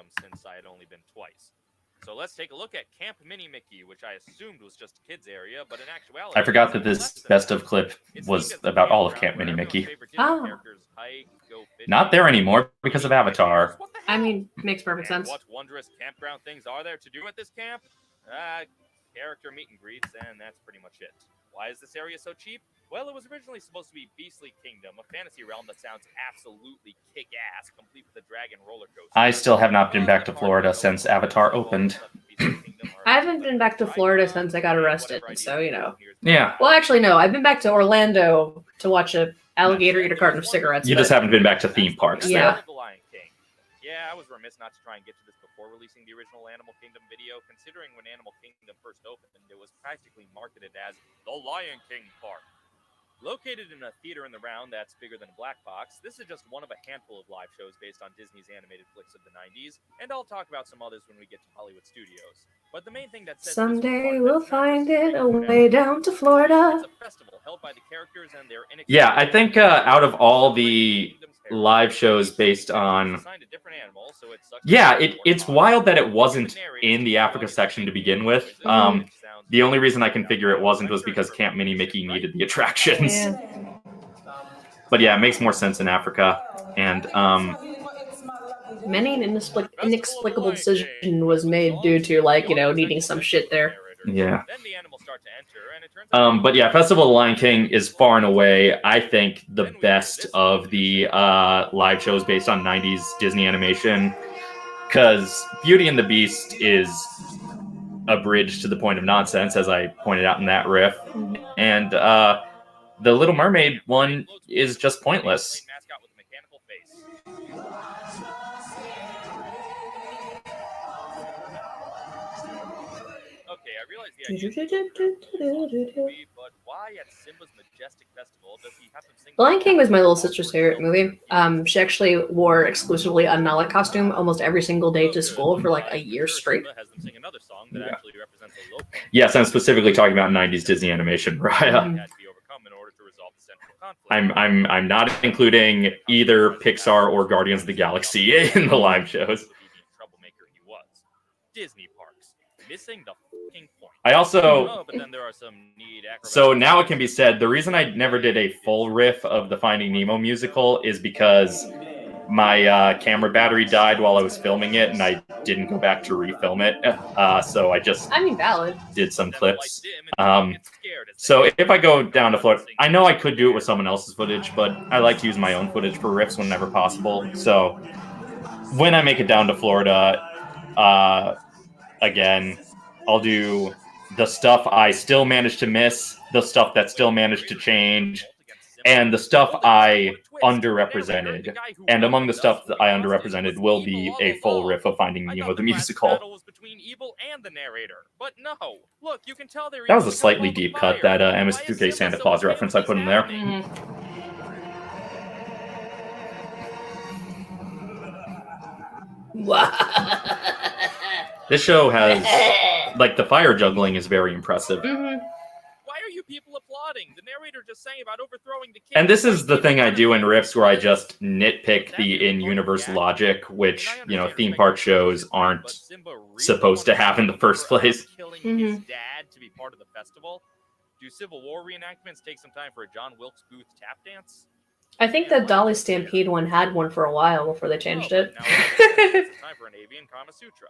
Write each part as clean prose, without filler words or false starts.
Kingdom since I had only been twice. So let's take a look at Camp Mini Mickey, which I assumed was just a kids area, but in actuality, I forgot that this best of clip was about all of Camp Mini Mickey. Not there anymore because of Avatar. I mean, makes perfect sense. What wondrous campground things are there to do at this camp? Character meet and greets, and that's pretty much it. Why is this area so cheap? Well, it was originally supposed to be Beastly Kingdom, a fantasy realm that sounds absolutely kick-ass, complete with a dragon roller coaster. I still have not been back to Florida since Avatar opened. I haven't been back to Florida since I got arrested, so, you know. Yeah. Well, actually, no. I've been back to Orlando to watch an alligator eat a carton of cigarettes. You just haven't been back to theme parks. Yeah. Yeah, I was remiss not to try and get to this before releasing the original Animal Kingdom video, considering when Animal Kingdom first opened, it was practically marketed as the Lion King Park. Located in a theater in the round that's bigger than a black box, this is just one of a handful of live shows based on Disney's animated flicks of the 90s, and I'll talk about some others when we get to Hollywood Studios. But the main thing that sets someday we'll find it a way down to Florida. It's a festival held by the characters and their Yeah, I think out of all the live shows based on... Yeah, it's wild that it wasn't in the Africa section to begin with. The only reason I can figure it wasn't was because Camp Mini Mickey needed the attractions. Yeah. But yeah, it makes more sense in Africa. And many an inexplicable decision was made due to, like, you know, needing some shit there. Yeah. But yeah, Festival of the Lion King is far and away, I think, the best of the live shows based on 90s Disney animation. Because Beauty and the Beast is a bridge to the point of nonsense, as I pointed out in that riff. And the Little Mermaid one is just pointless. Okay, I realize the idea but why at Simba's Majestic Festival does he have them sing? The Lion King was my little sister's favorite movie. She actually wore exclusively a Nala costume almost every single day to school for like a year straight. Yes, I'm specifically talking about 90s Disney animation, Raya. I'm not including either Pixar or Guardians of the Galaxy in the live shows. Disney parks missing the fucking point. I also but then there are some neat so now it can be said the reason I never did a full riff of the Finding Nemo musical is because my camera battery died while I was filming it and I didn't go back to refilm it. So I just valid. Did some clips. So if I go down to Florida, I know I could do it with someone else's footage, but I like to use my own footage for riffs whenever possible. So when I make it down to Florida, again, I'll do the stuff I still managed to miss, the stuff that still managed to change, and the stuff I underrepresented. And among the stuff that I underrepresented will be a full riff of Finding Nemo the musical. That was a slightly deep cut, that MST3K Santa Claus reference I put in there. This show has, like, the fire juggling is very impressive. Why are you people applauding? The narrator just sang about overthrowing the king. And this is the thing I do in riffs where I just nitpick the in-universe logic, which, you know, theme park shows aren't supposed to have in the first place. Killing his dad to be part of the festival. Do Civil War reenactments take some time for a John Wilkes Booth tap dance? I think the Dolly Stampede one had one for a while before they changed it. Now it's time for an avian Kama Sutra.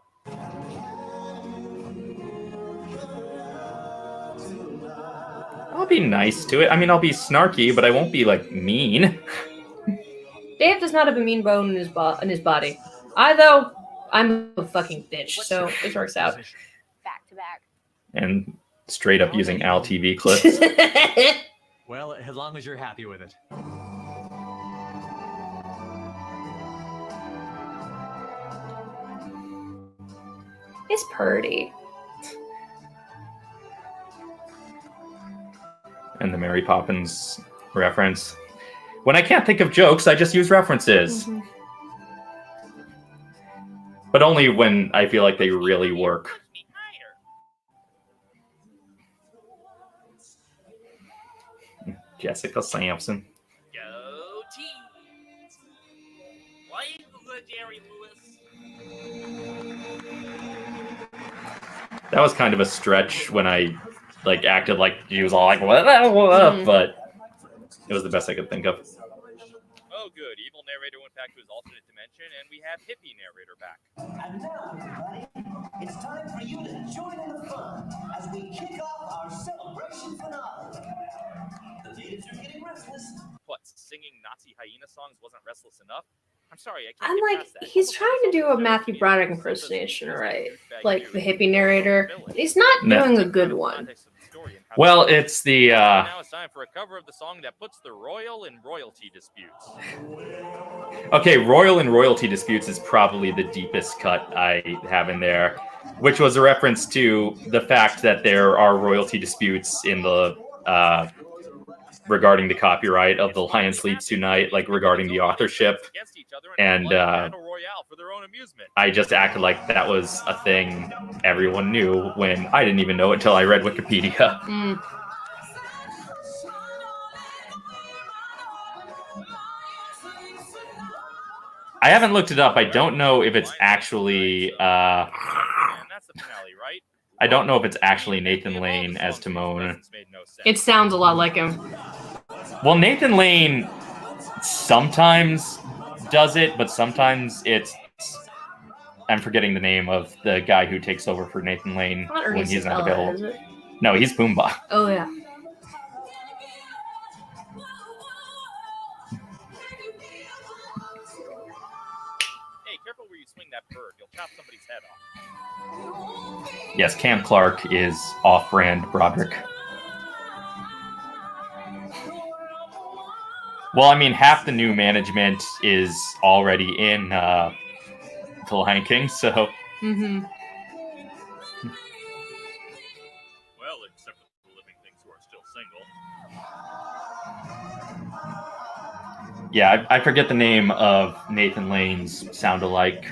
I'll be nice to it. I mean, I'll be snarky, but I won't be, like, mean. Dave does not have a mean bone in his body. Though, I'm a fucking bitch, so it works out. Back to back. And straight up using Al TV clips. Well, as long as you're happy with it. It's pretty. And the Mary Poppins reference. When I can't think of jokes, I just use references. But only when I feel like they really work. Jessica Sampson. Go team. Why you good, Jerry Lewis? That was kind of a stretch when I like acted like he was all like what up, but it was the best I could think of. Oh, good. Evil narrator went back to his alternate dimension, and we have hippie narrator back. And now, everybody, it's time for you to join in the fun as we kick off our celebration finale. The natives are getting restless. What, singing Nazi hyena songs wasn't restless enough? I'm sorry, I can't I'm get like, past that. he's Almost trying to do a almost Matthew every Broderick video impersonation, says right? the douchebag Like the dude hippie is narrator. villain. He's not No. doing a good one. Context of the story and how Well, it's it's the now it's time for a cover of the song that puts the royal in royalty disputes. okay. Royal and royalty disputes is probably the deepest cut I have in there, which was a reference to the fact that there are royalty disputes in the regarding the copyright of The Lion Sleeps Tonight, like regarding the authorship. And Battle Royale for their own amusement. I just acted like that was a thing everyone knew when I didn't even know it until I read Wikipedia. Mm. I haven't looked it up. I don't know if it's actually. And that's the finale, right? I don't know if it's actually Nathan Lane as Timon. It sounds a lot like him. Well, Nathan Lane sometimes does it, but sometimes it's. I'm forgetting the name of the guy who takes over for Nathan Lane Not when Ernest he's not Isabella, is available. it? No, he's Pumbaa. Oh yeah. Hey, careful where you swing that bird. You'll chop somebody's head off. Yes, Cam Clark is off-brand Broderick. Well, I mean, half the new management is already in The Lion King, so... Mm-hmm. Well, except for the living things who are still single. Yeah, I forget the name of Nathan Lane's sound-alike,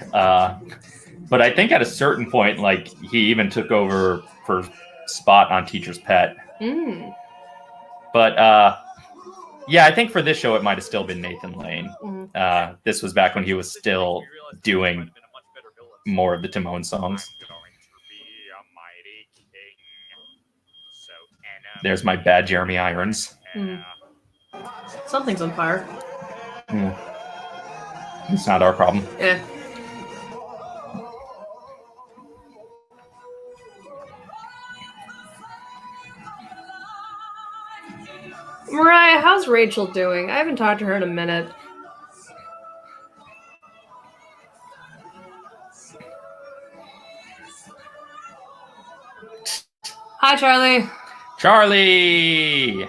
but I think at a certain point, like, he even took over for Spot on Teacher's Pet. Mm. But, yeah, I think for this show, it might have still been Nathan Lane. Mm. This was back when he was still doing more of the Timon songs. There's my bad Jeremy Irons. Mm. Something's on fire. It's not our problem. Yeah. Mariah, how's Rachel doing? I haven't talked to her in a minute. Hi, Charlie. Charlie!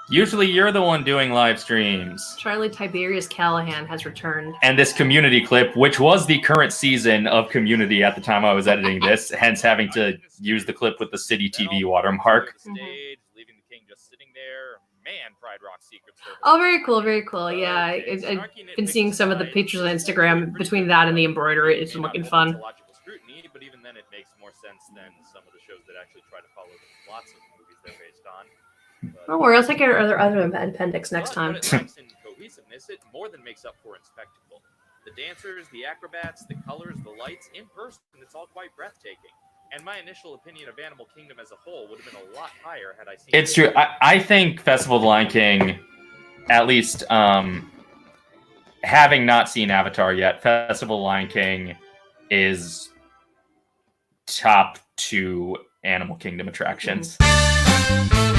Usually you're the one doing live streams. Charlie Tiberius Callahan has returned. And this Community clip, which was the current season of Community at the time I was editing this, hence having to use the clip with the City TV watermark. Stage, leaving the king just sitting there. Man, Pride Rock Secret Service. Oh, very cool, very cool. Yeah, I've been seeing some of the pictures on Instagram between that and the embroidery. It's been looking fun. Logical scrutiny, but even then, it makes more sense than some of the shows that actually try to follow the plots of the movies they're based on. Don't worry, I'll take care of other appendix next time. But it lacks in cohesiveness. It more than makes up for in spectacle. The dancers, the acrobats, the colors, the lights, in person, it's all quite breathtaking. And my initial opinion of Animal Kingdom as a whole would have been a lot higher had I seen. It's true. I think Festival of the Lion King, at least having not seen Avatar yet, Festival of the Lion King is top 2 Animal Kingdom attractions. Mm-hmm.